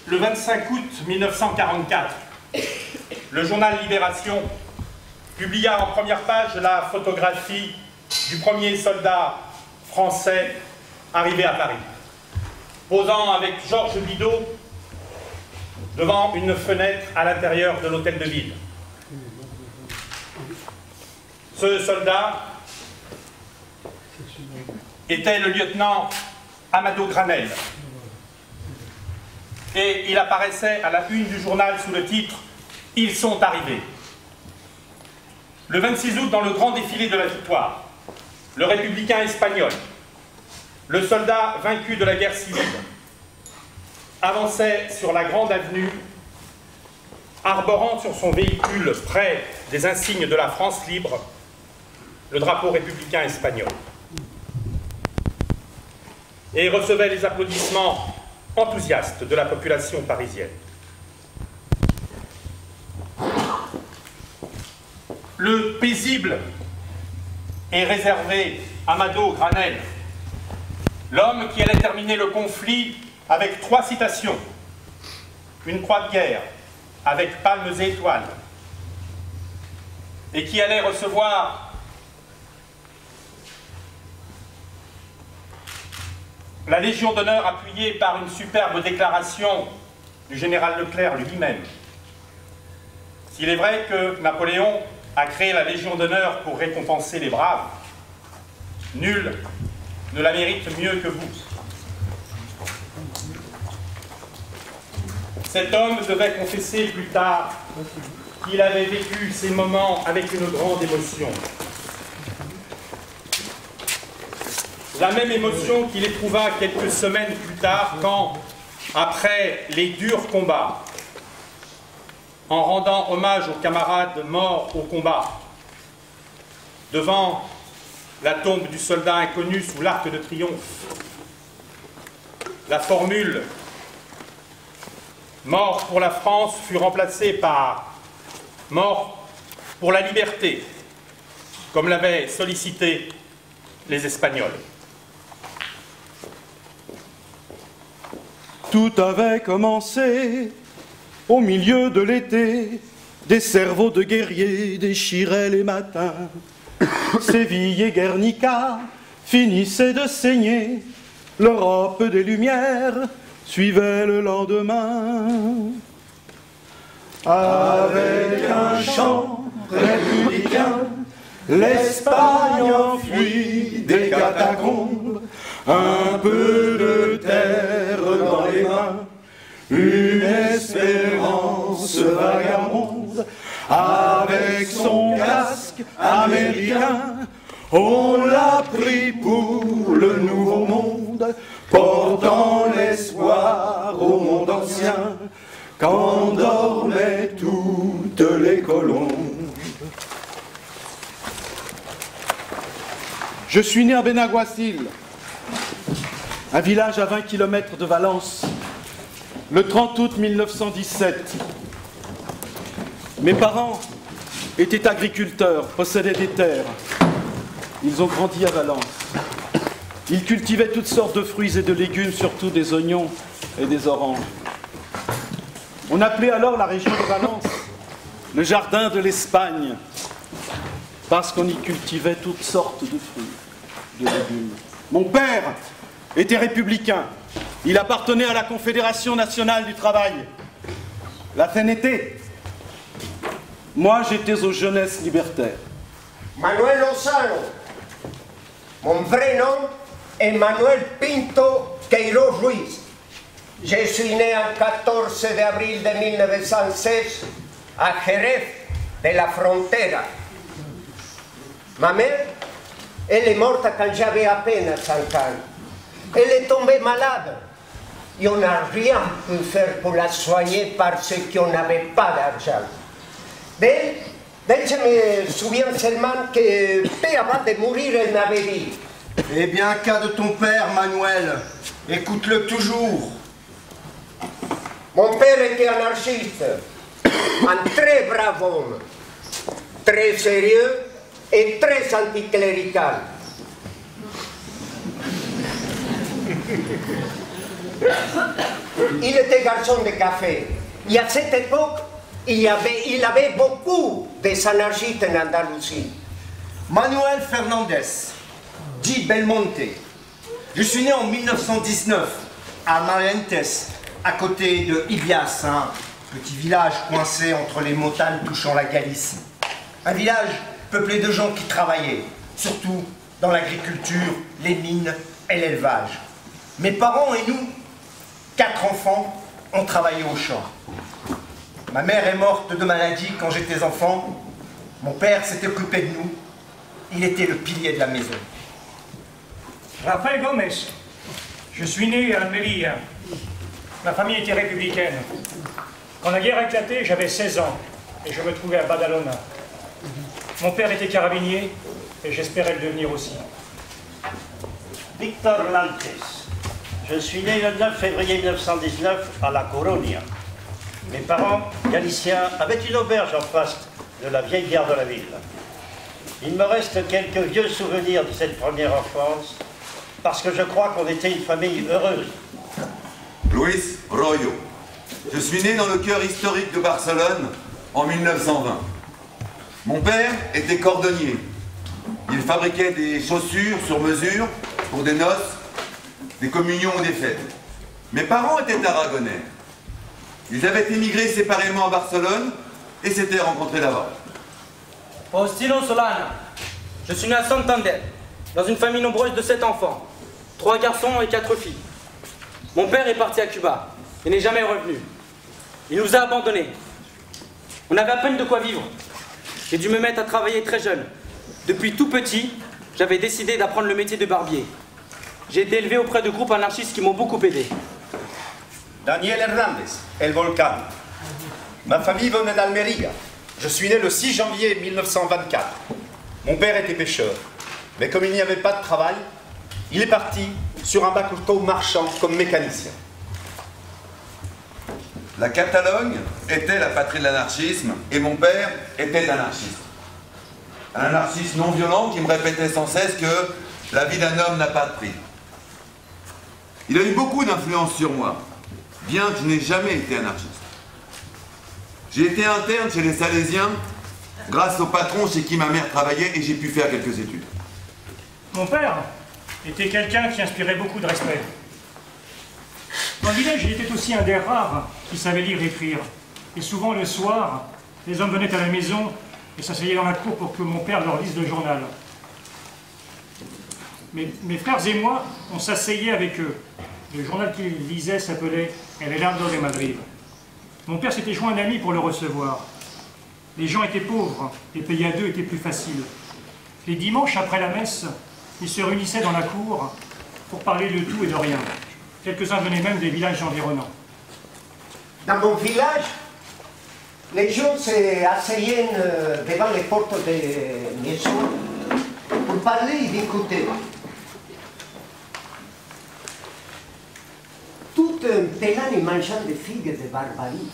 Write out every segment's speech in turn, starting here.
Le 25 août 1944, le journal Libération publia en première page la photographie du premier soldat français arrivé à Paris, posant avec Georges Bidault devant une fenêtre à l'intérieur de l'hôtel de ville. Ce soldat était le lieutenant Amado Granel. Et il apparaissait à la une du journal sous le titre « Ils sont arrivés ». Le 26 août, dans le grand défilé de la victoire, le républicain espagnol, le soldat vaincu de la guerre civile, avançait sur la grande avenue, arborant sur son véhicule près des insignes de la France libre, le drapeau républicain espagnol. Et il recevait les applaudissements enthousiastes de la population parisienne. Le paisible est réservé à Amado Granel, l'homme qui allait terminer le conflit avec 3 citations, une croix de guerre avec palmes et étoiles, et qui allait recevoir la Légion d'honneur appuyée par une superbe déclaration du général Leclerc lui-même. S'il est vrai que Napoléon a créé la Légion d'honneur pour récompenser les braves, nul ne la mérite mieux que vous. Cet homme devait confesser plus tard qu'il avait vécu ces moments avec une grande émotion. La même émotion qu'il éprouva quelques semaines plus tard quand, après les durs combats, en rendant hommage aux camarades morts au combat, devant la tombe du soldat inconnu sous l'Arc de Triomphe, la formule « Mort pour la France » fut remplacée par « Mort pour la liberté », comme l'avaient sollicité les Espagnols. Tout avait commencé au milieu de l'été, des cerveaux de guerriers déchiraient les matins. Séville et Guernica finissaient de saigner, l'Europe des Lumières suivait le lendemain. Avec un chant républicain, l'Espagne enfuit des catacombes, un peu de terre dans les mains, une espérance vagabonde. Avec son casque américain, on l'a pris pour le nouveau monde, portant l'espoir au monde ancien, quand dormaient toutes les colombes. Je suis né à Benaguasil, un village à 20 km de Valence, le 30 août 1917. Mes parents étaient agriculteurs, possédaient des terres. Ils ont grandi à Valence. Ils cultivaient toutes sortes de fruits et de légumes, surtout des oignons et des oranges. On appelait alors la région de Valence le jardin de l'Espagne, parce qu'on y cultivait toutes sortes de fruits, de légumes. Mon père était républicain. Il appartenait à la Confédération nationale du travail, la CNT. Moi, j'étais aux jeunesses libertaires. Manuel Lozano. Mon vrai nom est Manuel Pinto Queiroz Ruiz. Je suis né le 14 avril de 1916 à Jerez de la Frontera. Ma mère, elle est morte quand j'avais à peine 5 ans. Elle est tombée malade. Et on n'a rien pu faire pour la soigner parce qu'on n'avait pas d'argent. D'elle, je me souviens seulement que peu avant de mourir, elle m'avait dit: Eh bien, cas de ton père, Manuel, écoute-le toujours. Mon père était anarchiste, un très brave homme, très sérieux et très anticlérical. il était garçon de café. Et à cette époque, il avait beaucoup des anarchistes en Andalousie. Manuel Fernandez, dit Belmonte. Je suis né en 1919 à Marientes, à côté de Ibias, un petit village coincé entre les montagnes touchant la Galicie. Un village peuplé de gens qui travaillaient, surtout dans l'agriculture, les mines et l'élevage. Mes parents et nous, 4 enfants, ont travaillé au champ. Ma mère est morte de maladie quand j'étais enfant. Mon père s'était occupé de nous. Il était le pilier de la maison. Rafael Gomez. Je suis né à Almeria. Ma famille était républicaine. Quand la guerre a éclaté, j'avais 16 ans et je me trouvais à Badalona. Mon père était carabinier et j'espérais le devenir aussi. Victor Lantes. Je suis né le 9 février 1919 à La Coruña. Mes parents, galiciens, avaient une auberge en face de la vieille gare de la ville. Il me reste quelques vieux souvenirs de cette première enfance, parce que je crois qu'on était une famille heureuse. Luis Royo. Je suis né dans le cœur historique de Barcelone en 1920. Mon père était cordonnier. Il fabriquait des chaussures sur mesure pour des noces, des communions ou des fêtes. Mes parents étaient aragonais. Ils avaient émigré séparément à Barcelone et s'étaient rencontrés là-bas. Faustino Solana. Je suis né à Santander, dans une famille nombreuse de 7 enfants, 3 garçons et 4 filles. Mon père est parti à Cuba et n'est jamais revenu. Il nous a abandonnés. On avait à peine de quoi vivre. J'ai dû me mettre à travailler très jeune. Depuis tout petit, j'avais décidé d'apprendre le métier de barbier. J'ai été élevé auprès de groupes anarchistes qui m'ont beaucoup aidé. Daniel Hernandez, El Volcan. Ma famille venait d'Almeria. Je suis né le 6 janvier 1924. Mon père était pêcheur. Mais comme il n'y avait pas de travail, il est parti sur un bateau marchand comme mécanicien. La Catalogne était la patrie de l'anarchisme et mon père était anarchiste. Un anarchiste non violent qui me répétait sans cesse que la vie d'un homme n'a pas de prix. Il a eu beaucoup d'influence sur moi, bien que je n'ai jamais été anarchiste. J'ai été interne chez les Salésiens grâce au patron chez qui ma mère travaillait et j'ai pu faire quelques études. Mon père était quelqu'un qui inspirait beaucoup de respect. Dans le village, il était aussi un des rares qui savait lire et écrire. Et souvent, le soir, les hommes venaient à la maison et s'asseyaient dans la cour pour que mon père leur lise le journal. Mes frères et moi, on s'asseyait avec eux. Le journal qu'ils lisaient s'appelait El Heraldo de Madrid. Mon père s'était joint un ami pour le recevoir. Les gens étaient pauvres, et payer à deux était plus facile. Les dimanches, après la messe, ils se réunissaient dans la cour pour parler de tout et de rien. Quelques-uns venaient même des villages environnants. Dans mon village, les gens s'asseyaient devant les portes des maisons pour parler et d'écouter. Tout un pélan et mangeant des figues de barbarie.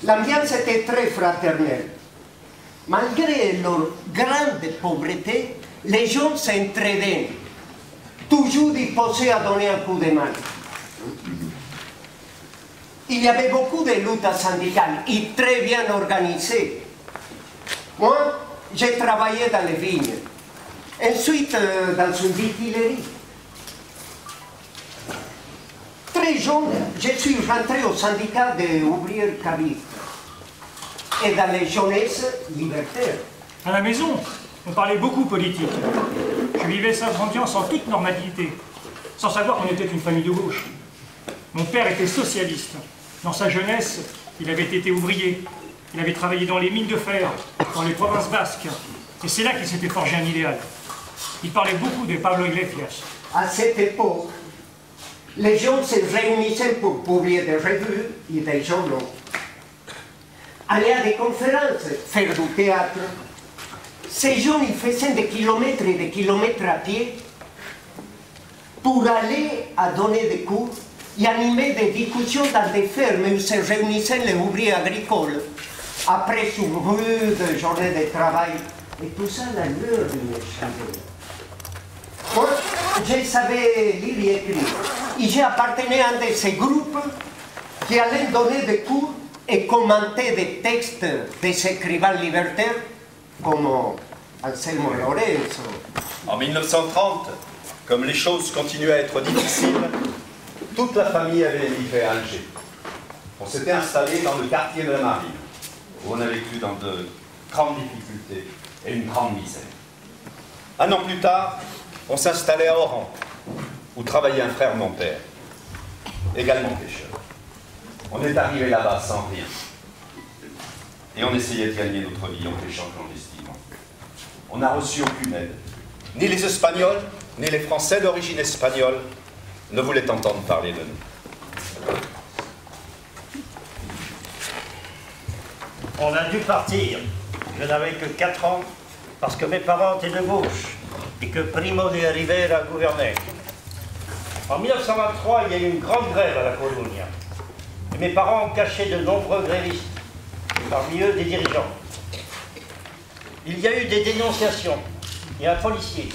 L'ambiance était très fraternelle. Malgré leur grande pauvreté, les gens s'entraidaient, toujours disposés à donner un coup de main. Il y avait beaucoup de luttes syndicales et très bien organisées. Moi, j'ai travaillé dans les vignes, ensuite dans une distillerie. Très jeune, je suis rentré au syndicat des ouvriers cavistes et dans les jeunesses libertaires. À la maison, on parlait beaucoup politique. Je vivais cette ambiance en toute normalité, sans savoir qu'on était une famille de gauche. Mon père était socialiste. Dans sa jeunesse, il avait été ouvrier. Il avait travaillé dans les mines de fer, dans les provinces basques. Et c'est là qu'il s'était forgé un idéal. Il parlait beaucoup de Pablo Iglesias. À cette époque, les gens se réunissaient pour publier des revues et des journaux. Aller à des conférences, faire du théâtre. Ces gens, ils faisaient des kilomètres et des kilomètres à pied pour aller à donner des cours et animer des discussions dans des fermes où se réunissaient les ouvriers agricoles après une rude journée de travail. Et tout ça, la lueur d'une chandelle. Moi, je savais lire et écrire. Et j'ai appartenu à un de ces groupes qui allaient donner des cours et commenter des textes des écrivains libertaires comme Anselmo Lorenzo. En 1930, comme les choses continuaient à être difficiles, toute la famille avait émigré à Alger. On s'était installé dans le quartier de la Marine, où on a vécu dans de grandes difficultés et une grande misère. Un an plus tard, on s'installait à Oran, où travaillait un frère de mon père, également pêcheur. On est arrivé là-bas sans rien. Et on essayait de gagner notre vie en pêchant clandestinement. On n'a reçu aucune aide. Ni les Espagnols, ni les Français d'origine espagnole ne voulaient entendre parler de nous. On a dû partir. Je n'avais que 4 ans parce que mes parents étaient de gauche et que Primo de Rivera gouvernait. En 1923, il y a eu une grande grève à la Colonia. Et mes parents ont caché de nombreux grévistes, parmi eux des dirigeants. Il y a eu des dénonciations et un policier,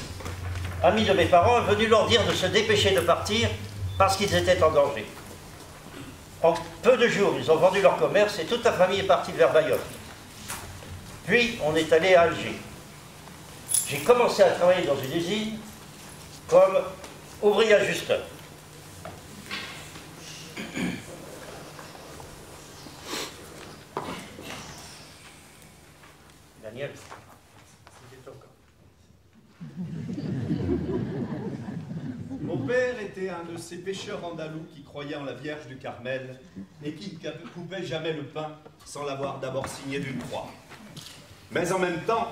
ami de mes parents, est venu leur dire de se dépêcher de partir parce qu'ils étaient en danger. En peu de jours, ils ont vendu leur commerce et toute la famille est partie vers Bayonne. Puis, on est allé à Alger. J'ai commencé à travailler dans une usine comme ouvrier ajusteur. Daniel, c'était ton cas. Mon père était un de ces pêcheurs andalous qui croyaient en la Vierge du Carmel et qui ne coupaient jamais le pain sans l'avoir d'abord signé d'une croix. Mais en même temps,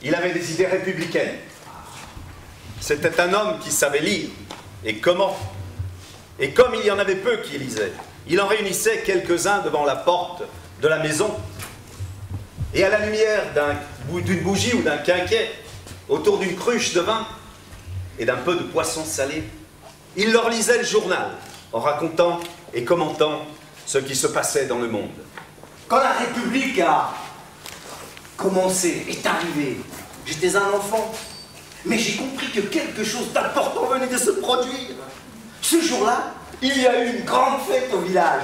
il avait des idées républicaines. C'était un homme qui savait lire. Et comment? Et comme il y en avait peu qui lisaient, il en réunissait quelques-uns devant la porte de la maison. Et à la lumière d'une bougie ou d'un quinquet, autour d'une cruche de vin et d'un peu de poisson salé, il leur lisait le journal en racontant et commentant ce qui se passait dans le monde. Quand la République a commencé, est arrivée, j'étais un enfant, mais j'ai compris que quelque chose d'important venait de se produire. Ce jour-là, il y a eu une grande fête au village.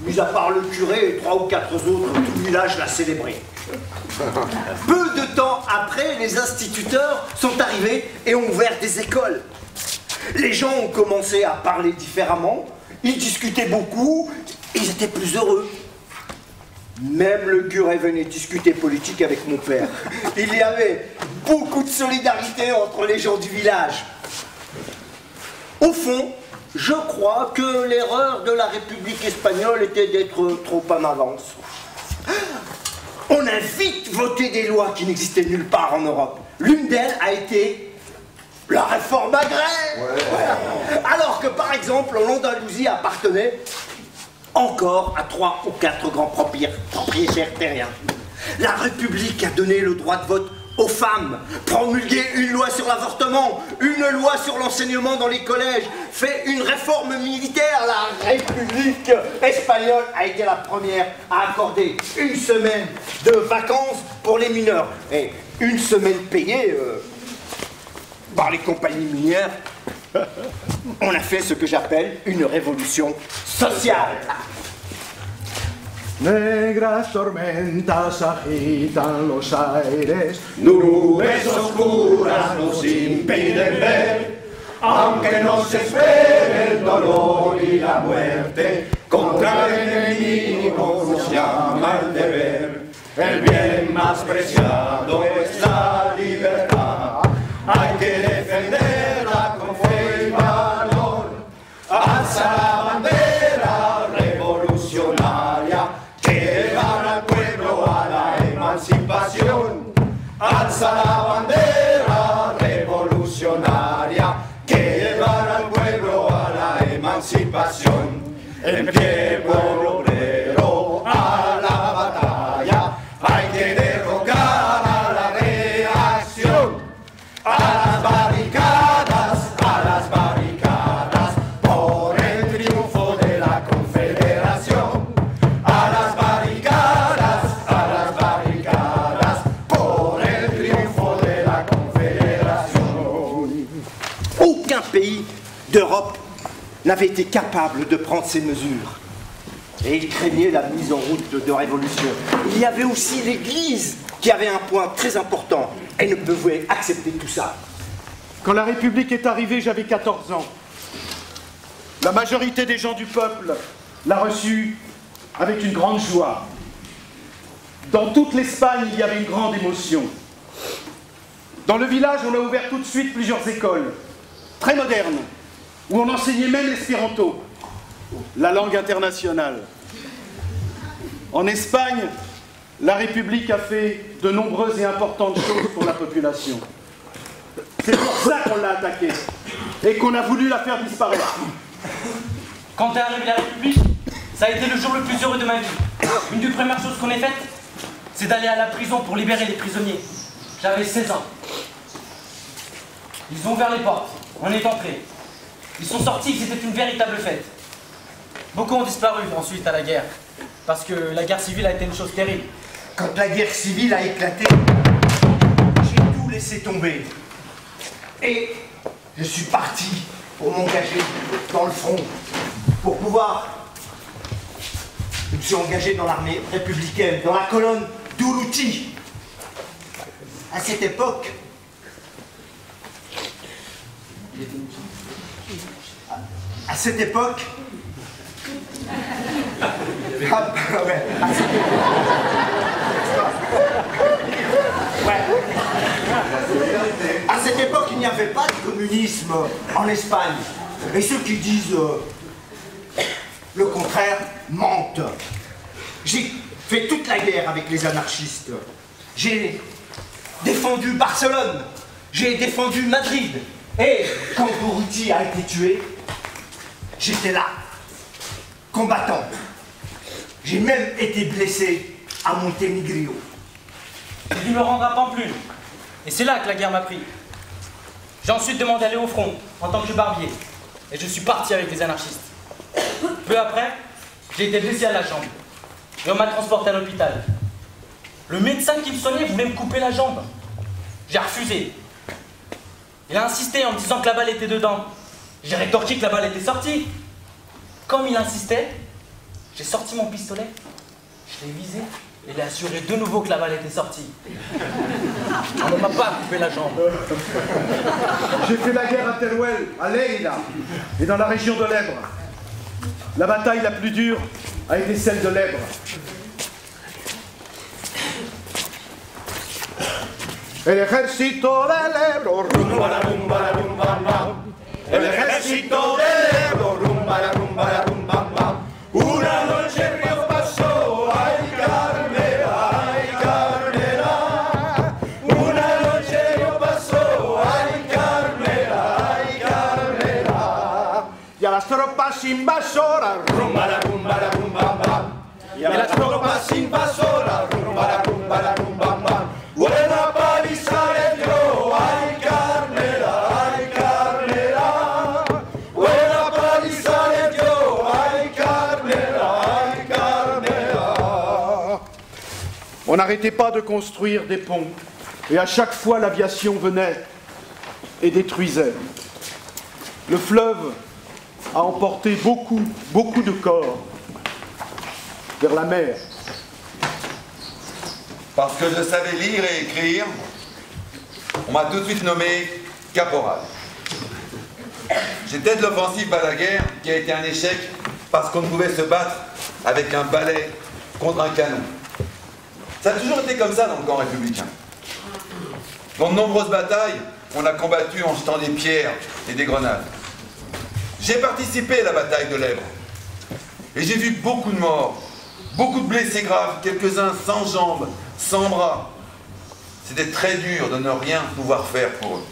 Mis à part le curé et 3 ou 4 autres, tout le village l'a célébré. Peu de temps après, les instituteurs sont arrivés et ont ouvert des écoles. Les gens ont commencé à parler différemment, ils discutaient beaucoup, ils étaient plus heureux. Même le curé venait discuter politique avec mon père. Il y avait beaucoup de solidarité entre les gens du village. Au fond, je crois que l'erreur de la République espagnole était d'être trop en avance. On a vite voté des lois qui n'existaient nulle part en Europe. L'une d'elles a été la réforme agraire. Ouais. Alors que par exemple, l'Andalousie appartenait encore à 3 ou 4 grands propriétaires terriens. La République a donné le droit de vote aux femmes, promulgué une loi sur l'avortement, une loi sur l'enseignement dans les collèges, fait une réforme militaire. La République espagnole a été la première à accorder une semaine de vacances pour les mineurs. Et une semaine payée par les compagnies minières. On a fait ce que j'appelle une révolution sociale. Negras tormentas agitan los aires, nubes oscuras nos impiden ver, aunque nos espere el dolor y la muerte, contra el enemigo nos llama el deber. El bien más preciado es la libertad, hay que defenderla con fe y valor, alza la bandera revolucionaria, llevar al pueblo a la emancipación. Alza la bandera revolucionaria, que llevar al pueblo a la emancipación. En pie, pueblo obrero, a la batalla, hay que derrocar a la reacción. A las barricadas, por el triunfo de la Confederación. A las barricadas, por el triunfo de la Confederación. Aucun pays d'Europe n'avait été capable de prendre ces mesures. Et il craignait la mise en route de révolutions. Il y avait aussi l'Église qui avait un point très important. Elle ne pouvait accepter tout ça. Quand la République est arrivée, j'avais 14 ans. La majorité des gens du peuple l'a reçue avec une grande joie. Dans toute l'Espagne, il y avait une grande émotion. Dans le village, on a ouvert tout de suite plusieurs écoles, très modernes, où on enseignait même l'espéranto, la langue internationale. En Espagne, la République a fait de nombreuses et importantes choses pour la population. C'est pour ça qu'on l'a attaquée et qu'on a voulu la faire disparaître. Quand est arrivée la République, ça a été le jour le plus heureux de ma vie. Une des premières choses qu'on ait faites, c'est d'aller à la prison pour libérer les prisonniers. J'avais 16 ans. Ils ont ouvert les portes, on est entré. Ils sont sortis, c'était une véritable fête. Beaucoup ont disparu ensuite à la guerre, parce que la guerre civile a été une chose terrible. Quand la guerre civile a éclaté, j'ai tout laissé tomber. Et je suis parti pour m'engager dans le front, pour pouvoir... Je me suis engagé dans l'armée républicaine, dans la colonne d'Urruti. À cette époque, à cette époque, il n'y avait pas de communisme en Espagne. Et ceux qui disent le contraire mentent. J'ai fait toute la guerre avec les anarchistes. J'ai défendu Barcelone. J'ai défendu Madrid. Et quand Urruti a été tué, j'étais là, combattant. J'ai même été blessé à Monténégro. J'ai dû me rendre à Pamplune. Et c'est là que la guerre m'a pris. J'ai ensuite demandé d'aller au front, en tant que barbier. Et je suis parti avec les anarchistes. Peu après, j'ai été blessé à la jambe. Et on m'a transporté à l'hôpital. Le médecin qui me soignait voulait me couper la jambe. J'ai refusé. Il a insisté en me disant que la balle était dedans. J'ai rétorqué que la balle était sortie. Comme il insistait, j'ai sorti mon pistolet, je l'ai visé et il a assuré de nouveau que la balle était sortie. On ne m'a pas coupé la jambe. J'ai fait la guerre à Teruel, à Lleida et dans la région de l'Èbre. La bataille la plus dure a été celle de l'Èbre. El ejército del Ebro, rumba la rumba la rumba bam. El ejército del Ebro, rumba la rumba la rumba bam. Una noche el río pasó, ay Carmela, ay Carmela. Una noche el río pasó, ay Carmela, ay Carmela. Y a las tropas invasoras, rumba la rumba la rumba bam. Y a las tropas invasoras, rumba la rumba la rumba bam. Buena paliza le dio, ay Carmela, ay Carmela. Buena paliza le dio, ay Carmela, ay Carmela. On n'arrêtait pas de construire des ponts, et à chaque fois l'aviation venait et détruisait. Le fleuve a emporté beaucoup de corps vers la mer. Parce que je savais lire et écrire, on m'a tout de suite nommé caporal. J'étais de l'offensive Balaguer qui a été un échec parce qu'on ne pouvait se battre avec un balai contre un canon. Ça a toujours été comme ça dans le camp républicain. Dans de nombreuses batailles, on a combattu en jetant des pierres et des grenades. J'ai participé à la bataille de l'Èbre et j'ai vu beaucoup de morts, beaucoup de blessés graves, quelques-uns sans jambes, sans bras. C'était très dur de ne rien pouvoir faire pour eux.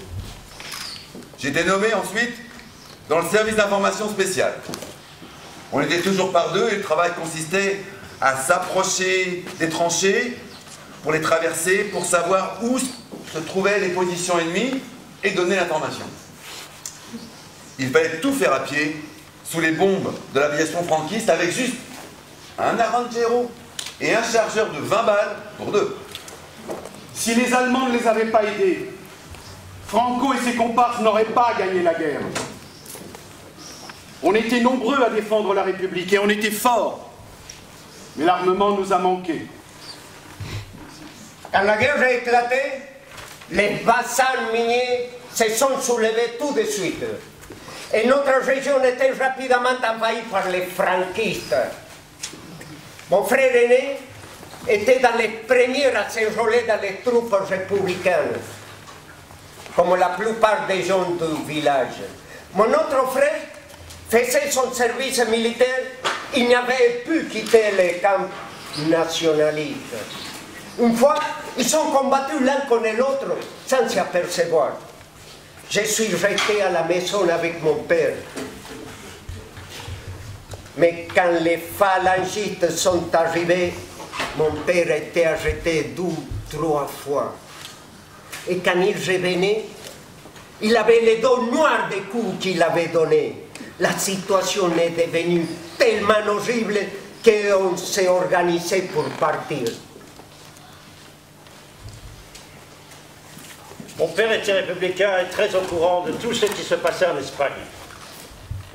J'ai été nommé ensuite dans le service d'information spéciale. On était toujours par deux et le travail consistait à s'approcher des tranchées pour les traverser, pour savoir où se trouvaient les positions ennemies et donner l'information. Il fallait tout faire à pied, sous les bombes de l'aviation franquiste, avec juste un arrangero et un chargeur de 20 balles pour deux. Si les Allemands ne les avaient pas aidés, Franco et ses comparses n'auraient pas gagné la guerre. On était nombreux à défendre la République et on était forts. Mais l'armement nous a manqué. Quand la guerre a éclaté, les bassins miniers se sont soulevés tout de suite. Et notre région était rapidement envahie par les franquistes. Mon frère aîné était dans les premiers à s'enrôler dans les troupes républicaines, comme la plupart des gens du village. Mon autre frère faisait son service militaire, il n'avait pu quitter les camps nationalistes. Une fois, ils ont combattu l'un contre l'autre sans s'y apercevoir. Je suis resté à la maison avec mon père. Mais quand les phalangistes sont arrivés, mon père était arrêté 2 ou 3 fois. Et quand il revenait, il avait les dos noirs des coups qu'il avait donnés. La situation est devenue tellement horrible qu'on s'est organisé pour partir. Mon père était républicain et très au courant de tout ce qui se passait en Espagne.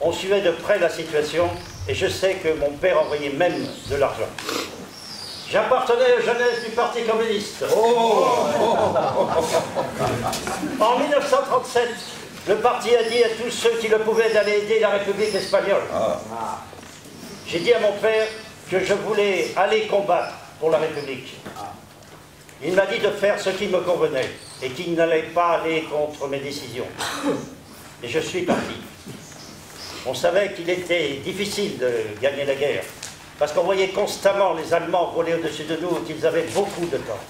On suivait de près la situation et je sais que mon père envoyait même de l'argent. J'appartenais aux jeunesses du Parti communiste. En 1937, le parti a dit à tous ceux qui le pouvaient d'aller aider la République espagnole. J'ai dit à mon père que je voulais aller combattre pour la République. Il m'a dit de faire ce qui me convenait et qu'il n'allait pas aller contre mes décisions. Et je suis parti. On savait qu'il était difficile de gagner la guerre, parce qu'on voyait constamment les Allemands voler au-dessus de nous et qu'ils avaient beaucoup de temps.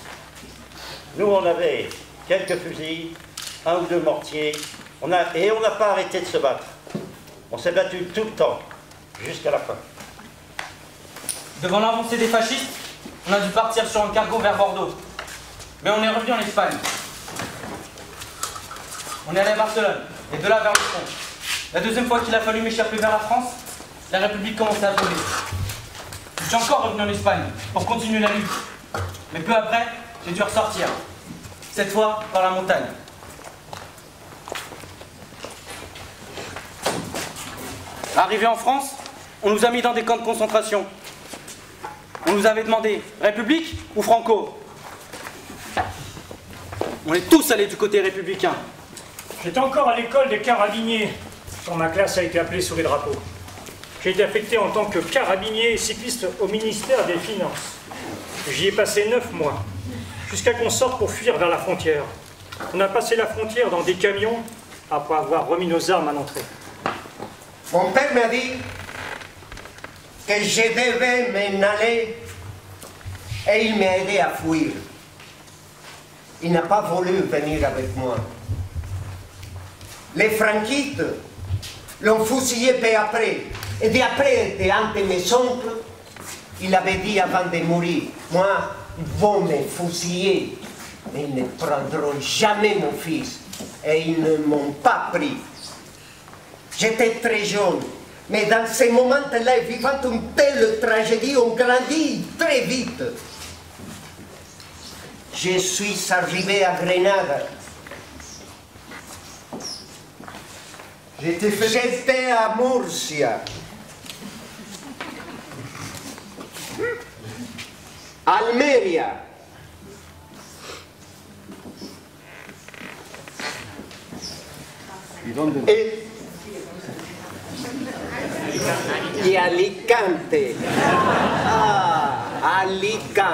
Nous, on avait quelques fusils, 1 ou 2 mortiers, et on n'a pas arrêté de se battre. On s'est battu tout le temps, jusqu'à la fin. Devant l'avancée des fascistes, on a dû partir sur un cargo vers Bordeaux. Mais on est revenu en Espagne. On est allé à Barcelone, et de là vers le front. La deuxième fois qu'il a fallu m'échapper vers la France, la République commençait à tomber. Je suis encore revenu en Espagne pour continuer la lutte. Mais peu après, j'ai dû ressortir. Cette fois, par la montagne. Arrivé en France, on nous a mis dans des camps de concentration. On nous avait demandé République ou Franco. On est tous allés du côté républicain. J'étais encore à l'école des carabiniers quand ma classe a été appelée sous les drapeaux. J'ai été affecté en tant que carabinier et cycliste au ministère des Finances. J'y ai passé 9 mois, jusqu'à qu'on sorte pour fuir vers la frontière. On a passé la frontière dans des camions après avoir remis nos armes à l'entrée. Mon père m'a dit que je devais m'en aller et il m'a aidé à fuir. Il n'a pas voulu venir avec moi. Les franquistes l'ont fusillé peu après. Et d'après un de mes oncles, il avait dit avant de mourir, moi, ils vont me fusiller, mais ils ne prendront jamais mon fils. Et ils ne m'ont pas pris. J'étais très jeune, mais dans ces moments-là, vivant une telle tragédie, on grandit très vite. Je suis arrivé à Grenade. J'étais à Murcia. Almeria. Et Alicante. Ah, Alicante.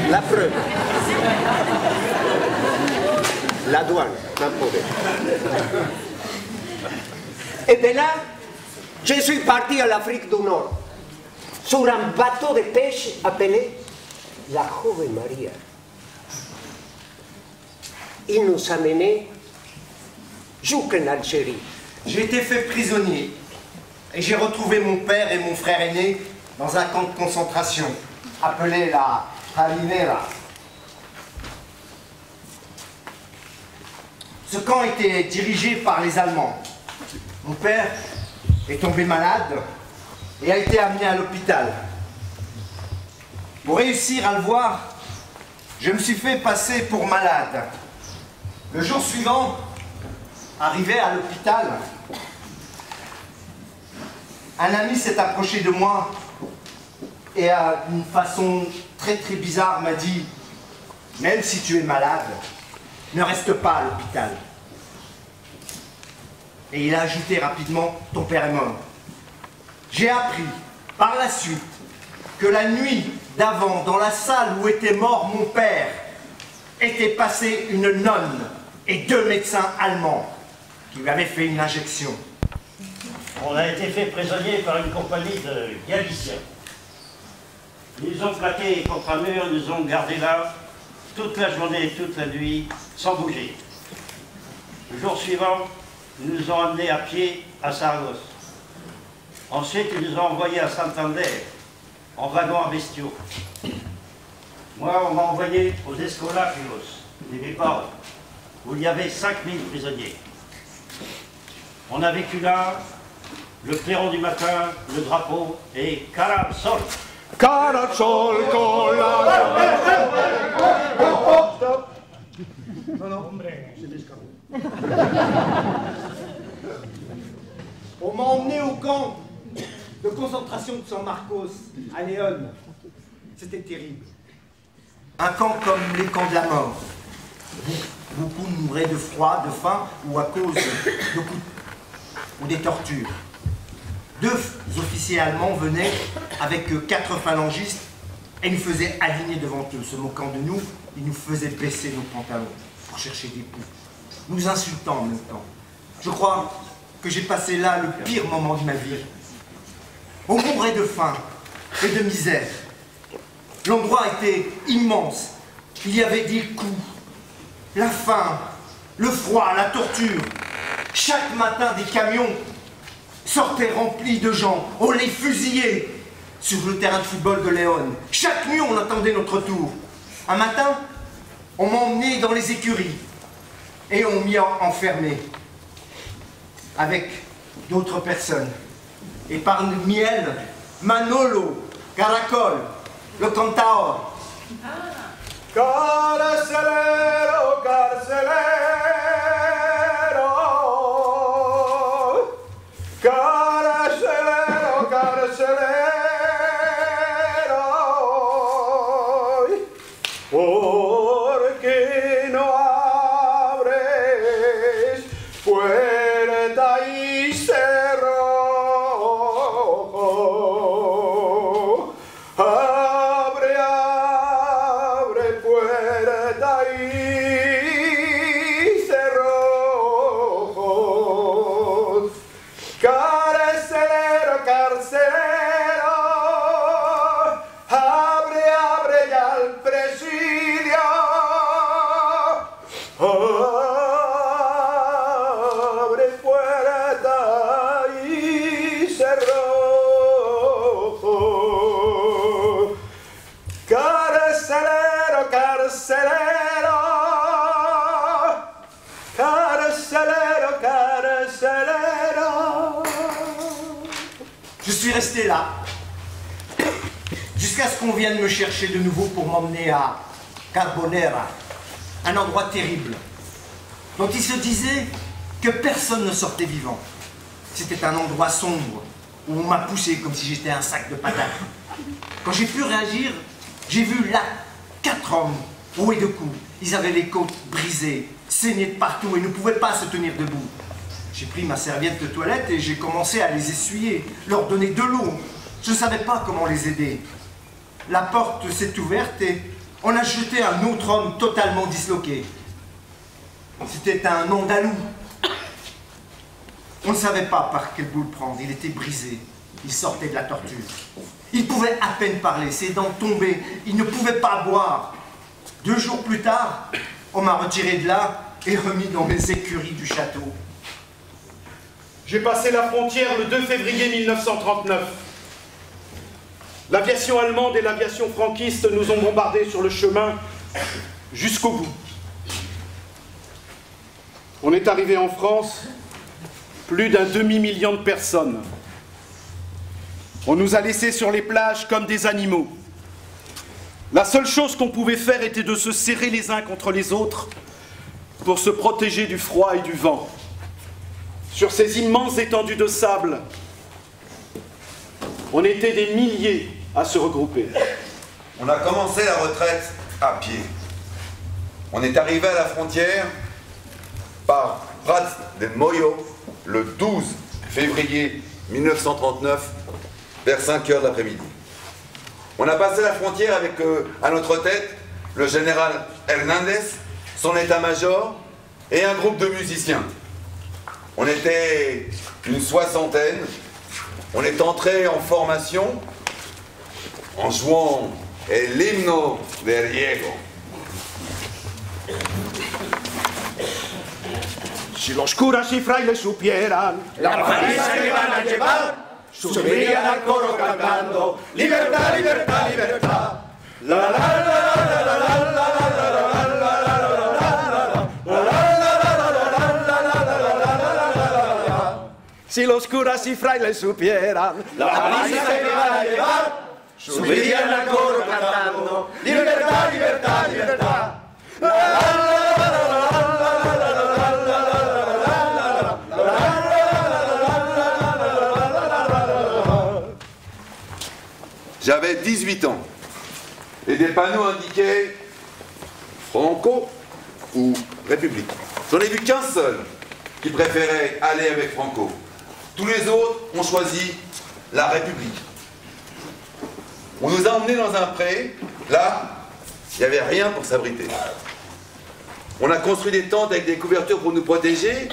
La preuve. La douane, n'importe. Et de là, je suis parti à l'Afrique du Nord, sur un bateau de pêche appelé la Joven Maria. Il nous a menés jusqu'en Algérie. J'ai été fait prisonnier et j'ai retrouvé mon père et mon frère aîné dans un camp de concentration appelé la Harinera. Ce camp était dirigé par les Allemands. Mon père est tombé malade et a été amené à l'hôpital. Pour réussir à le voir, je me suis fait passer pour malade. Le jour suivant, Arrivé à l'hôpital, un ami s'est approché de moi et d'une façon très bizarre m'a dit « Même si tu es malade, ne reste pas à l'hôpital. » Et il a ajouté rapidement « Ton père est mort. » J'ai appris par la suite que la nuit d'avant, dans la salle où était mort mon père, était passée une nonne et 2 médecins allemands qui lui avaient fait une injection. On a été fait prisonnier par une compagnie de Galiciens. Ils nous ont plaqués contre un mur, nous ont gardés là toute la journée et toute la nuit, sans bouger. Le jour suivant, ils nous ont amenés à pied à Saragosse. Ensuite, ils nous ont envoyés à Santander, en wagon à bestiaux. Moi, on m'a envoyé aux Escolapios, des Bilbao, où il y avait 5000 prisonniers. On a vécu là, le clairon du matin, le drapeau et Cara Sol. Cara Sol con la... On m'a emmené au camp de concentration de San Marcos, à Léon. C'était terrible. Un camp comme les camps de la mort. Beaucoup mouraient de froid, de faim ou à cause de coups ou des tortures. 2 officiers allemands venaient avec 4 phalangistes et nous faisaient aligner devant eux. Se moquant de nous, ils nous faisaient baisser nos pantalons pour chercher des poux, nous insultant en même temps. Je crois que j'ai passé là le pire moment de ma vie. On mourait de faim et de misère. L'endroit était immense. Il y avait des coups, la faim, le froid, la torture. Chaque matin, des camions sortaient remplis de gens. On les fusillait sur le terrain de football de Léon. Chaque nuit, on attendait notre tour. Un matin, on m'a emmené dans les écuries et on m'y a enfermé avec d'autres personnes. Et parmi elles, Manolo, Caracol, le cantaor. Carcelero, carcelero, carcelero, carcelero, ¿por qué no abres puerta y cerrojo? Abre, abre puerta y cerrojo. Carcelero, carcelero, abre, abre ya el presidio. Abre puerta y cerrojo. Carcelero, carcelero, carcelero, carcelero. Je suis resté là, jusqu'à ce qu'on vienne me chercher de nouveau pour m'emmener à Carbonera, un endroit terrible, dont il se disait que personne ne sortait vivant. C'était un endroit sombre, où on m'a poussé comme si j'étais un sac de patates. Quand j'ai pu réagir, j'ai vu là 4 hommes, roués de coups. Ils avaient les côtes brisées, saignaient de partout et ne pouvaient pas se tenir debout. J'ai pris ma serviette de toilette et j'ai commencé à les essuyer, leur donner de l'eau. Je ne savais pas comment les aider. La porte s'est ouverte et on a jeté un autre homme totalement disloqué. C'était un Andalou. On ne savait pas par quelle boule prendre, il était brisé. Il sortait de la torture. Il pouvait à peine parler, ses dents tombaient, il ne pouvait pas boire. 2 jours plus tard, on m'a retiré de là et remis dans mes écuries du château. J'ai passé la frontière le 2 février 1939. L'aviation allemande et l'aviation franquiste nous ont bombardés sur le chemin jusqu'au bout. On est arrivé en France, plus d'un demi-million de personnes. On nous a laissés sur les plages comme des animaux. La seule chose qu'on pouvait faire était de se serrer les uns contre les autres pour se protéger du froid et du vent. sur ces immenses étendues de sable. On était des milliers à se regrouper. On a commencé la retraite à pied. On est arrivé à la frontière par Prats de Moyo le 12 février 1939 vers 5 h de l'après-midi. On a passé la frontière avec à notre tête le général Hernandez, son état-major et un groupe de musiciens. On était une soixantaine. On est entré en formation en jouant l'himno de Diego. Si los curas y frailes supieran la paliza que van a llevar, subirían al coro cantando libertad, libertad, libertad. La la la la la la la la. Si los curas y frailes supieran la paliza que van a llevar, subirían al coro cantando libertad, libertad, libertad. J'avais 18 ans et des panneaux indiquaient Franco ou République. J'en ai vu qu'un seul qui préférait aller avec Franco. Tous les autres ont choisi la République. On nous a emmenés dans un pré. Là, il n'y avait rien pour s'abriter. On a construit des tentes avec des couvertures pour nous protéger,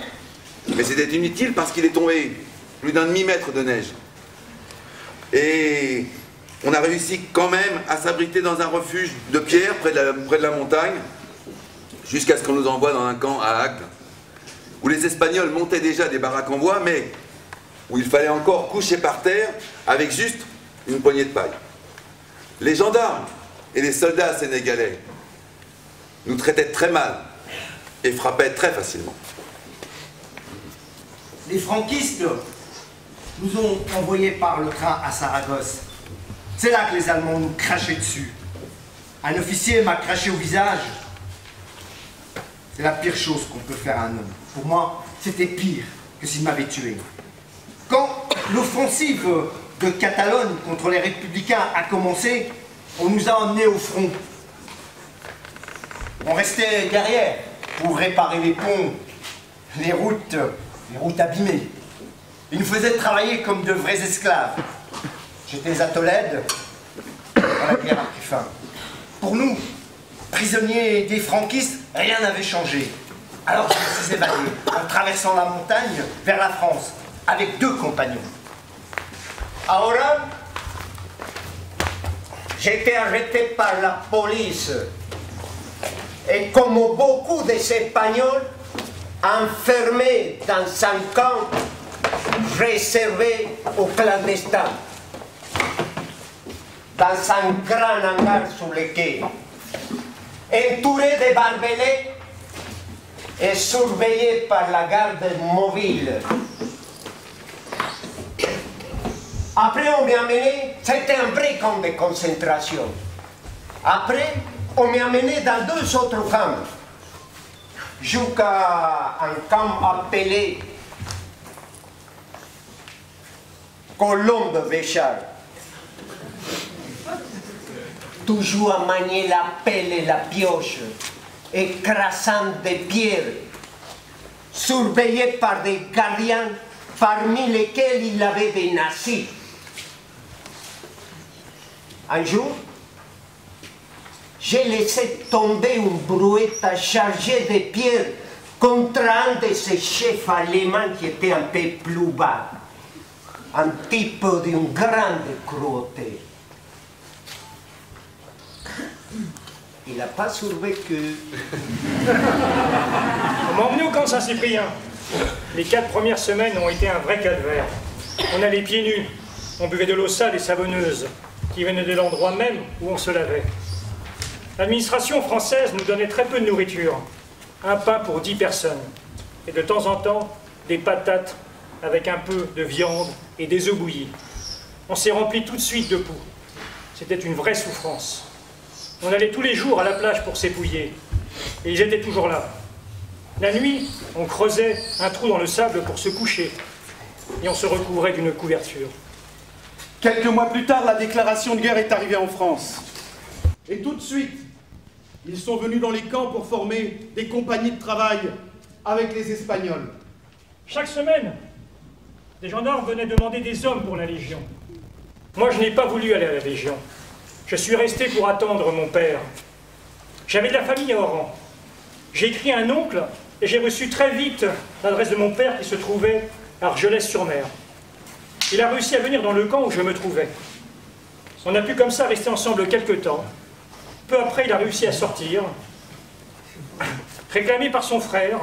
mais c'était inutile parce qu'il est tombé plus d'un demi-mètre de neige. Et on a réussi quand même à s'abriter dans un refuge de pierre près de la montagne, jusqu'à ce qu'on nous envoie dans un camp à Agde, où les Espagnols montaient déjà des baraques en bois, mais où il fallait encore coucher par terre avec juste une poignée de paille. Les gendarmes et les soldats sénégalais nous traitaient très mal et frappaient très facilement. Les franquistes nous ont envoyés par le train à Saragosse. C'est là que les Allemands nous crachaient dessus. Un officier m'a craché au visage. C'est la pire chose qu'on peut faire à un homme. Pour moi, c'était pire que s'il m'avait tué. Quand l'offensive de Catalogne contre les Républicains a commencé, on nous a emmenés au front. On restait derrière pour réparer les ponts, les routes abîmées. Ils nous faisaient travailler comme de vrais esclaves. J'étais à Tolède quand la guerre a pris fin. Pour nous, prisonniers des franquistes, rien n'avait changé. Alors je me suis évadé en traversant la montagne vers la France avec 2 compagnons. Ahora, j'étais arrêté par la police et comme beaucoup d'Espagnols, enfermé dans un camp réservé aux clandestins, dans un grand hangar sur le quai, entouré de barbelés et surveillé par la garde mobile. Après, on m'a amené, c'était un vrai camp de concentration. Après, on m'a amené dans 2 autres camps, jusqu'à un camp appelé Colombe Béchard. Toujours à manier la pelle et la pioche, écrasant des pierres, surveillé par des gardiens, parmi lesquels il y avait des nazis. Un jour, j'ai laissé tomber une brouette chargée de pierres contre un de ces chefs allemands qui était un peu plus bas, un type d'une grande cruauté. Il n'a pas survécu. On m'a emmené au camp Saint-Cyprien. Les 4 premières semaines ont été un vrai calvaire. On allait pieds nus, on buvait de l'eau sale et savonneuse, qui venait de l'endroit même où on se lavait. L'administration française nous donnait très peu de nourriture, un pain pour 10 personnes, et de temps en temps, des patates avec un peu de viande et des œufs bouillis. On s'est rempli tout de suite de poux. C'était une vraie souffrance. On allait tous les jours à la plage pour s'épouiller, et ils étaient toujours là. La nuit, on creusait un trou dans le sable pour se coucher, et on se recouvrait d'une couverture. Quelques mois plus tard, la déclaration de guerre est arrivée en France. Et tout de suite, ils sont venus dans les camps pour former des compagnies de travail avec les Espagnols. Chaque semaine, des gendarmes venaient demander des hommes pour la Légion. Moi, je n'ai pas voulu aller à la Légion. Je suis resté pour attendre mon père. J'avais de la famille à Oran. J'ai écrit à un oncle et j'ai reçu très vite l'adresse de mon père qui se trouvait à Argelès-sur-Mer. Il a réussi à venir dans le camp où je me trouvais. On a pu comme ça rester ensemble quelque temps. Peu après, il a réussi à sortir, réclamé par son frère,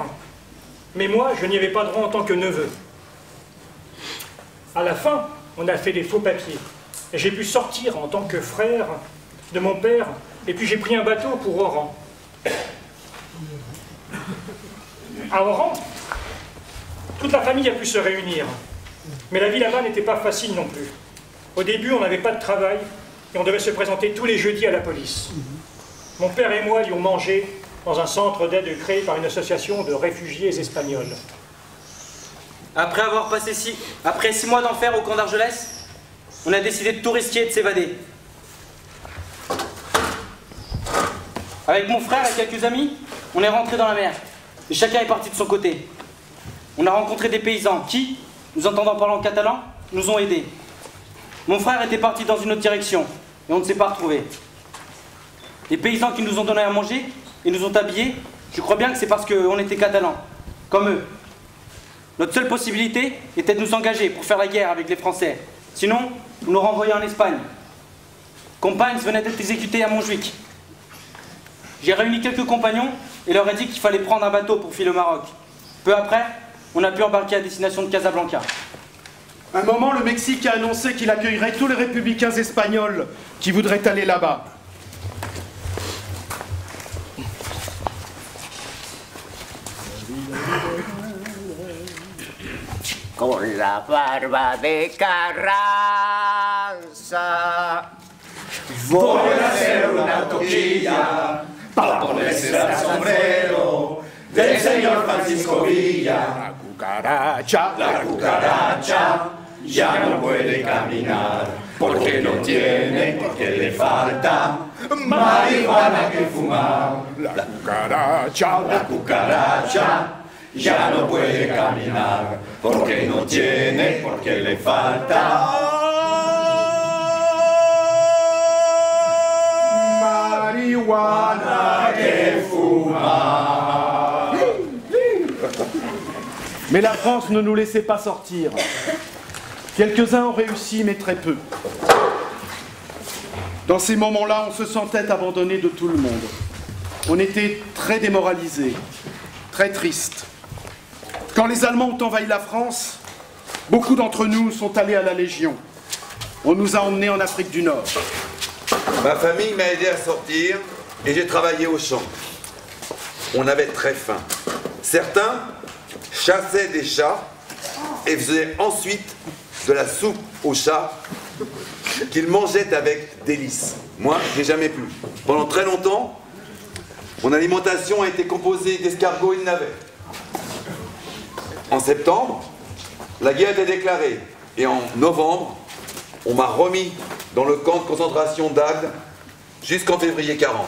mais moi, je n'y avais pas droit en tant que neveu. À la fin, on a fait des faux papiers. Et j'ai pu sortir en tant que frère de mon père, et puis j'ai pris un bateau pour Oran. À Oran, toute la famille a pu se réunir. Mais la vie là-bas n'était pas facile non plus. Au début, on n'avait pas de travail, et on devait se présenter tous les jeudis à la police. Mon père et moi y ont mangé dans un centre d'aide créé par une association de réfugiés espagnols. Après 6 mois d'enfer au camp d'Argelès, on a décidé de tout risquer et de s'évader. Avec mon frère et quelques amis, on est rentré dans la mer. Et chacun est parti de son côté. On a rencontré des paysans qui, nous entendant parler en catalan, nous ont aidés. Mon frère était parti dans une autre direction et on ne s'est pas retrouvés. Les paysans qui nous ont donné à manger et nous ont habillés, je crois bien que c'est parce qu'on était catalans, comme eux. Notre seule possibilité était de nous engager pour faire la guerre avec les Français. Sinon, nous nous renvoyaient en Espagne. Companys venait d'être exécuté à Montjuic. J'ai réuni quelques compagnons et leur ai dit qu'il fallait prendre un bateau pour filer au Maroc. Peu après, on a pu embarquer à destination de Casablanca. À un moment, le Mexique a annoncé qu'il accueillerait tous les républicains espagnols qui voudraient aller là-bas. Con la barba de Carranza voy a hacer una toquilla para ponerse el sombrero del señor Francisco Villa. La cucaracha ya no puede caminar porque no tiene, porque le falta marihuana que fumar. La cucaracha ya no puede caminar porque no tiene, porque le falta marihuana que fumar. Mais la France ne nous laissait pas sortir. Quelques-uns ont réussi, mais très peu. Dans ces moments-là, on se sentait abandonné de tout le monde. On était très démoralisés, très tristes. Quand les Allemands ont envahi la France, beaucoup d'entre nous sont allés à la Légion. On nous a emmenés en Afrique du Nord. Ma famille m'a aidé à sortir et j'ai travaillé au champ. On avait très faim. Certains chassaient des chats et faisaient ensuite de la soupe aux chats qu'ils mangeaient avec délice. Moi, je n'ai jamais pu. Pendant très longtemps, mon alimentation a été composée d'escargots et de navets. En septembre, la guerre était déclarée et en novembre, on m'a remis dans le camp de concentration d'Agde jusqu'en février 40.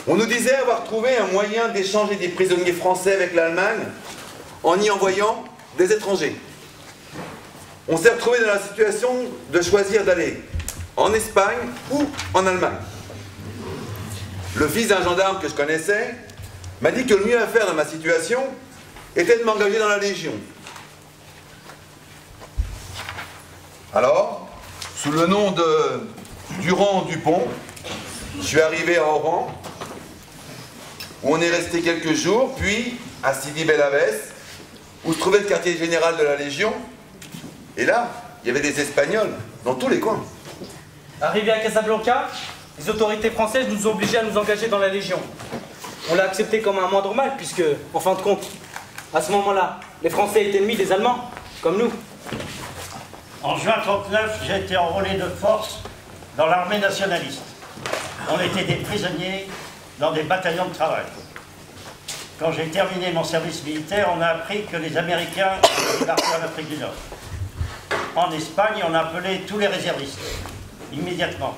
On nous disait avoir trouvé un moyen d'échanger des prisonniers français avec l'Allemagne en y envoyant des étrangers. On s'est retrouvé dans la situation de choisir d'aller en Espagne ou en Allemagne. Le fils d'un gendarme que je connaissais m'a dit que le mieux à faire dans ma situation était de m'engager dans la Légion. Alors, sous le nom de Durand-Dupont, je suis arrivé à Oran, où on est resté quelques jours, puis à Sidi Bel Abbès, où se trouvait le quartier général de la Légion. Et là, il y avait des Espagnols dans tous les coins. Arrivés à Casablanca, les autorités françaises nous ont obligés à nous engager dans la Légion. On l'a accepté comme un moindre mal, puisque, en fin de compte, à ce moment-là, les Français étaient ennemis des Allemands, comme nous. En juin 1939, j'ai été enrôlé de force dans l'armée nationaliste. On était des prisonniers dans des bataillons de travail. quand j'ai terminé mon service militaire, on a appris que les Américains avaient débarqué en Afrique du Nord. En Espagne, on a appelé tous les réservistes, immédiatement.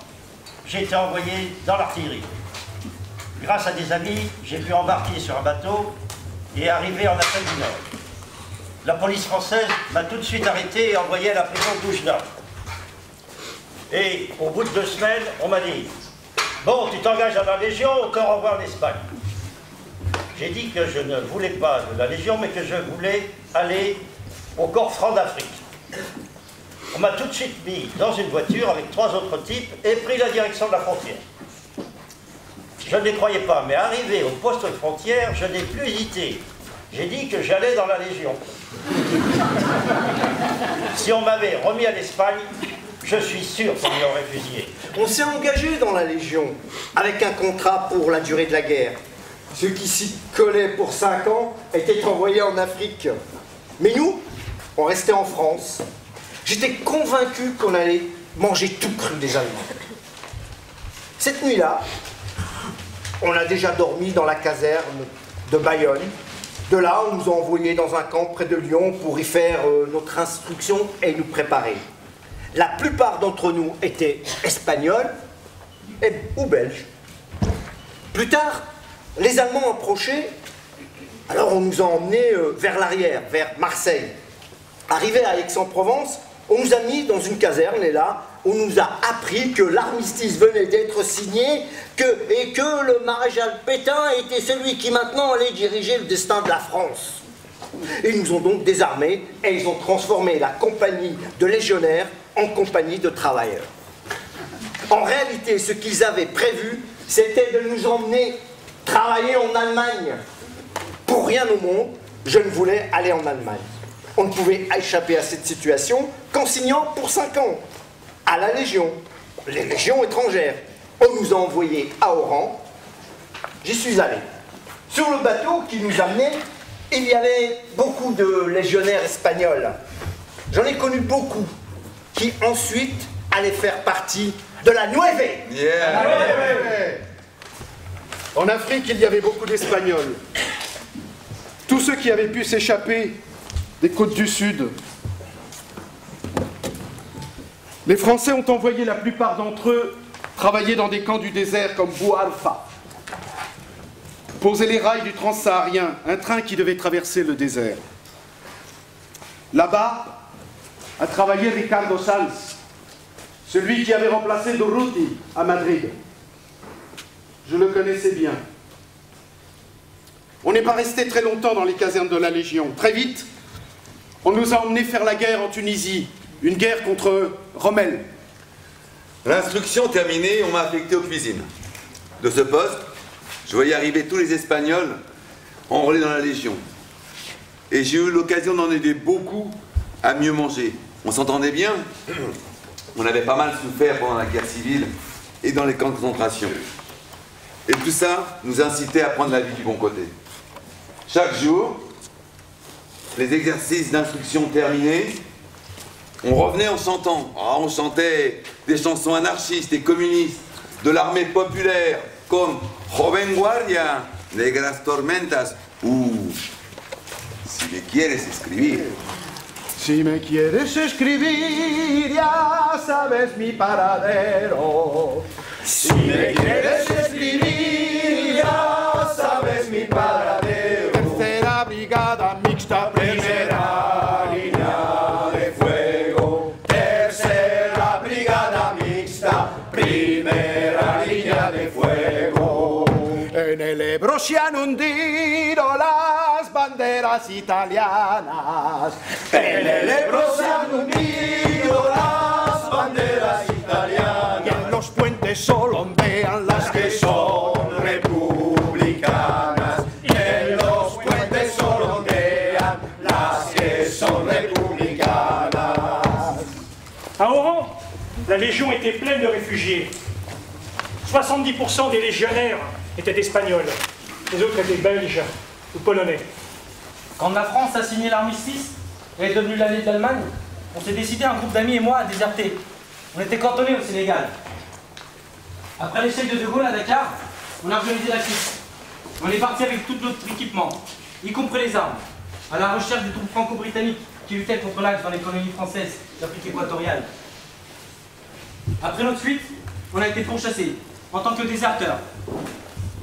J'ai été envoyé dans l'artillerie. Grâce à des amis, j'ai pu embarquer sur un bateau et arriver en Afrique du Nord. La police française m'a tout de suite arrêté et envoyé à la prison d'Oujda. Et au bout de 2 semaines, on m'a dit « Bon, tu t'engages à la Légion, on te renvoie en Espagne. » J'ai dit que je ne voulais pas de la Légion, mais que je voulais aller au corps franc d'Afrique. On m'a tout de suite mis dans une voiture avec 3 autres types et pris la direction de la frontière. Je ne les croyais pas, mais arrivé au poste de frontière, je n'ai plus hésité. J'ai dit que j'allais dans la Légion. Si on m'avait remis à l'Espagne, je suis sûr qu'on m'y aurait fusillé. On s'est engagé dans la Légion, avec un contrat pour la durée de la guerre. Ceux qui s'y collaient pour 5 ans étaient envoyés en Afrique. Mais nous, on restait en France. J'étais convaincu qu'on allait manger tout cru des Allemands. Cette nuit-là, on a déjà dormi dans la caserne de Bayonne. De là, on nous a envoyés dans un camp près de Lyon pour y faire notre instruction et nous préparer. La plupart d'entre nous étaient espagnols ou belges. Plus tard, les Allemands approchaient, alors on nous a emmenés vers l'arrière, vers Marseille. Arrivés à Aix-en-Provence, on nous a mis dans une caserne et là, on nous a appris que l'armistice venait d'être signé et que le maréchal Pétain était celui qui maintenant allait diriger le destin de la France. Ils nous ont donc désarmés et ils ont transformé la compagnie de légionnaires en compagnie de travailleurs. En réalité, ce qu'ils avaient prévu, c'était de nous emmener travailler en Allemagne. Pour rien au monde, je ne voulais aller en Allemagne. On ne pouvait échapper à cette situation qu'en signant pour 5 ans à la Légion, les légions étrangères. On nous a envoyés à Oran. J'y suis allé. Sur le bateau qui nous amenait, il y avait beaucoup de légionnaires espagnols. J'en ai connu beaucoup qui ensuite allaient faire partie de la Nueve. Yeah. En Afrique, il y avait beaucoup d'Espagnols. Tous ceux qui avaient pu s'échapper des côtes du Sud. Les Français ont envoyé la plupart d'entre eux travailler dans des camps du désert comme Boualfa, poser les rails du Transsaharien, un train qui devait traverser le désert. Là-bas a travaillé Ricardo Sanz, celui qui avait remplacé Durruti à Madrid. Je le connaissais bien. On n'est pas resté très longtemps dans les casernes de la Légion. Très vite, on nous a emmenés faire la guerre en Tunisie, une guerre contre Rommel. L'instruction terminée, on m'a affecté aux cuisines. De ce poste, je voyais arriver tous les Espagnols enrôlés dans la Légion. Et j'ai eu l'occasion d'en aider beaucoup à mieux manger. On s'entendait bien. On avait pas mal souffert pendant la guerre civile et dans les camps de concentration. Et tout ça nous incitait à prendre la vie du bon côté. Chaque jour, les exercices d'instruction terminés, on revenait en chantant. Ah, on chantait des chansons anarchistes et communistes de l'armée populaire, comme Joven Guardia, Negras Tormentas, ou Si me quieres escribir. Si me quieres escribir, ya sabes mi paradero. Si me quieres escribir, ya sabes mi paradero. Tercera brigada mixta, primera línea de fuego. Tercera brigada mixta, primera línea de fuego. En el Ebro se han hundido las banderas italianas. En el Ebro se han hundido las banderas italianas. Y en los puentes solo ondean las que son republicanas. Y en los puentes solo ondean las que son republicanas. À Oran, la Légion était pleine de réfugiés. 70% des légionnaires étaient espagnols. Les autres étaient belges ou polonais. Quand la France a signé l'armistice et est devenue l'alliée de l'Allemagne, on s'est décidé, un groupe d'amis et moi, à déserter. On était cantonnés au Sénégal. Après l'échec de De Gaulle à Dakar, on a organisé la Suisse. On est parti avec tout notre équipement, y compris les armes, à la recherche des troupes franco-britanniques qui luttaient contre l'Axe dans les colonies françaises d'Afrique équatoriale. Après notre fuite, on a été pourchassés en tant que déserteurs.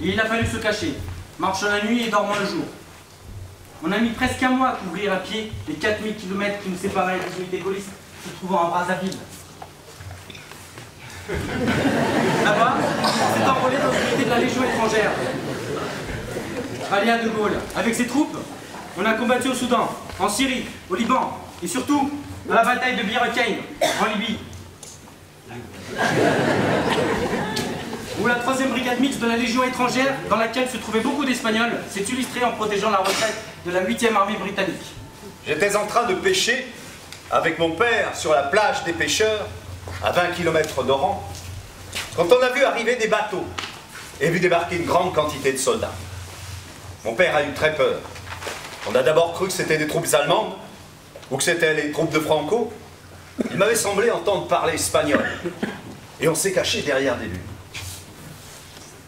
Et il a fallu se cacher, marchant la nuit et dormant le jour. On a mis presque un mois à couvrir à pied les 4000 km qui nous séparaient des unités gaullistes se trouvant à Brazzaville. Là-bas, on s'est enrôlé dans l'unité de la Légion étrangère. Allié à De Gaulle, avec ses troupes, on a combattu au Soudan, en Syrie, au Liban, et surtout dans la bataille de Bir el-Khaim, en Libye. Où la 3e brigade mixte de la Légion étrangère, dans laquelle se trouvaient beaucoup d'Espagnols, s'est illustrée en protégeant la retraite de la 8e armée britannique. J'étais en train de pêcher avec mon père sur la plage des pêcheurs, à 20 km d'Oran, quand on a vu arriver des bateaux et vu débarquer une grande quantité de soldats. Mon père a eu très peur. On a d'abord cru que c'était des troupes allemandes ou que c'était les troupes de Franco. Il m'avait semblé entendre parler espagnol. Et on s'est caché derrière des lunes.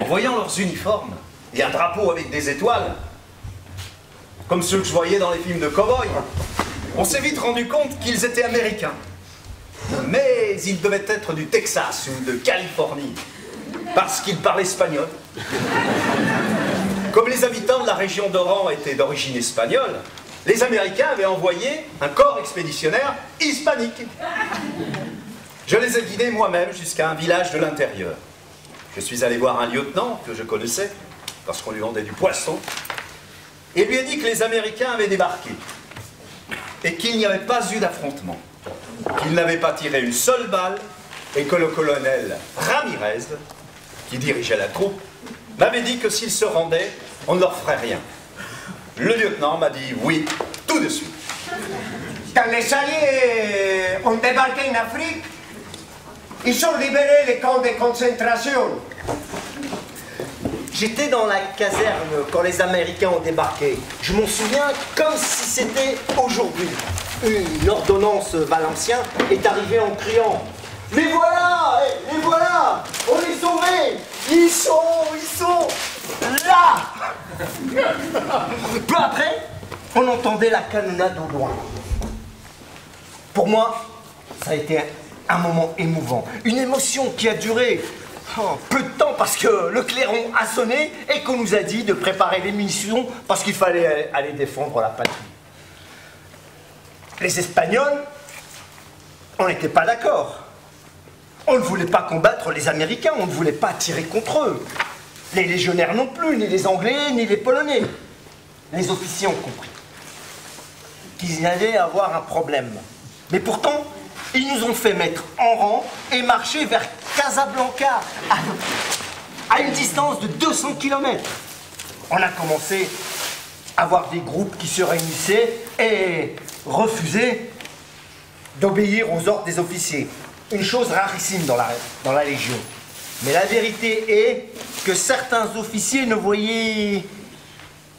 En voyant leurs uniformes et un drapeau avec des étoiles, comme ceux que je voyais dans les films de cow-boys, on s'est vite rendu compte qu'ils étaient américains. Mais ils devaient être du Texas ou de Californie, parce qu'ils parlaient espagnol. Comme les habitants de la région d'Oran étaient d'origine espagnole, les Américains avaient envoyé un corps expéditionnaire hispanique. Je les ai guidés moi-même jusqu'à un village de l'intérieur. Je suis allé voir un lieutenant que je connaissais, parce qu'on lui vendait du poisson, et lui ai dit que les Américains avaient débarqué, et qu'il n'y avait pas eu d'affrontement, qu'ils n'avaient pas tiré une seule balle, et que le colonel Ramirez, qui dirigeait la troupe, m'avait dit que s'ils se rendaient, on ne leur ferait rien. Le lieutenant m'a dit oui, tout de suite. Quand les Alliés ont débarqué en Afrique, ils ont libéré les camps de concentration. J'étais dans la caserne quand les Américains ont débarqué. Je m'en souviens comme si c'était aujourd'hui. Une ordonnance Valencien est arrivée en criant « Les voilà! Les voilà! On les sauvés! Ils sont là !» Peu après, on entendait la canonnade au loin. Pour moi, ça a été un moment émouvant. Une émotion qui a duré peu de temps parce que le clairon a sonné et qu'on nous a dit de préparer les munitions parce qu'il fallait aller défendre la patrie. Les Espagnols, on n'était pas d'accord. On ne voulait pas combattre les Américains, on ne voulait pas tirer contre eux. Les légionnaires non plus, ni les Anglais, ni les Polonais. Les officiers ont compris qu'ils allaient avoir un problème. Mais pourtant, ils nous ont fait mettre en rang et marcher vers Casablanca, à une distance de 200 km. On a commencé à voir des groupes qui se réunissaient et refusaient d'obéir aux ordres des officiers. Une chose rarissime dans la Légion. Mais la vérité est que certains officiers ne voyaient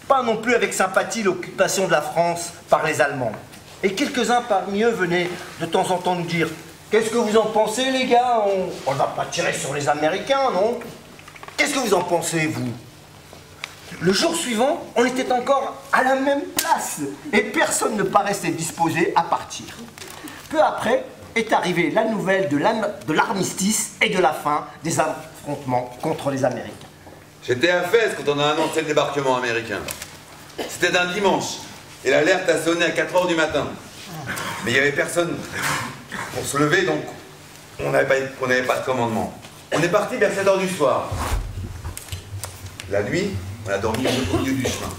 pas non plus avec sympathie l'occupation de la France par les Allemands. Et quelques-uns parmi eux venaient de temps en temps nous dire « Qu'est-ce que vous en pensez, les gars? On ne va pas tirer sur les Américains, non? Qu'est-ce que vous en pensez, vous ?» Le jour suivant, on était encore à la même place et personne ne paraissait disposé à partir. Peu après est arrivée la nouvelle de l'armistice et de la fin des affrontements contre les Américains. J'étais à Fès quand on a annoncé le débarquement américain. C'était un dimanche et l'alerte a sonné à 4 h du matin. Mais il n'y avait personne pour se lever, donc on n'avait pas de commandement. On est parti vers 7 h du soir. La nuit, on a dormi au milieu du chemin.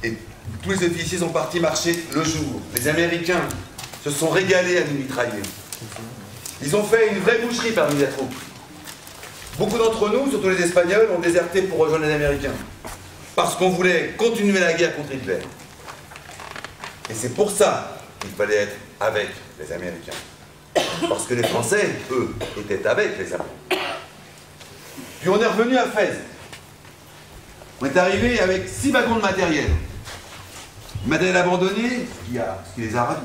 Et tous les officiers sont partis marcher le jour. Les Américains se sont régalés à nous mitrailler. Ils ont fait une vraie boucherie parmi la troupe. Beaucoup d'entre nous, surtout les Espagnols, ont déserté pour rejoindre les Américains. Parce qu'on voulait continuer la guerre contre Hitler. Et c'est pour ça qu'il fallait être avec les Américains. Parce que les Français, eux, étaient avec les Allemands. Puis on est revenu à Fès. On est arrivé avec 6 wagons de matériel. Matériel abandonné, ce qui les a ravis.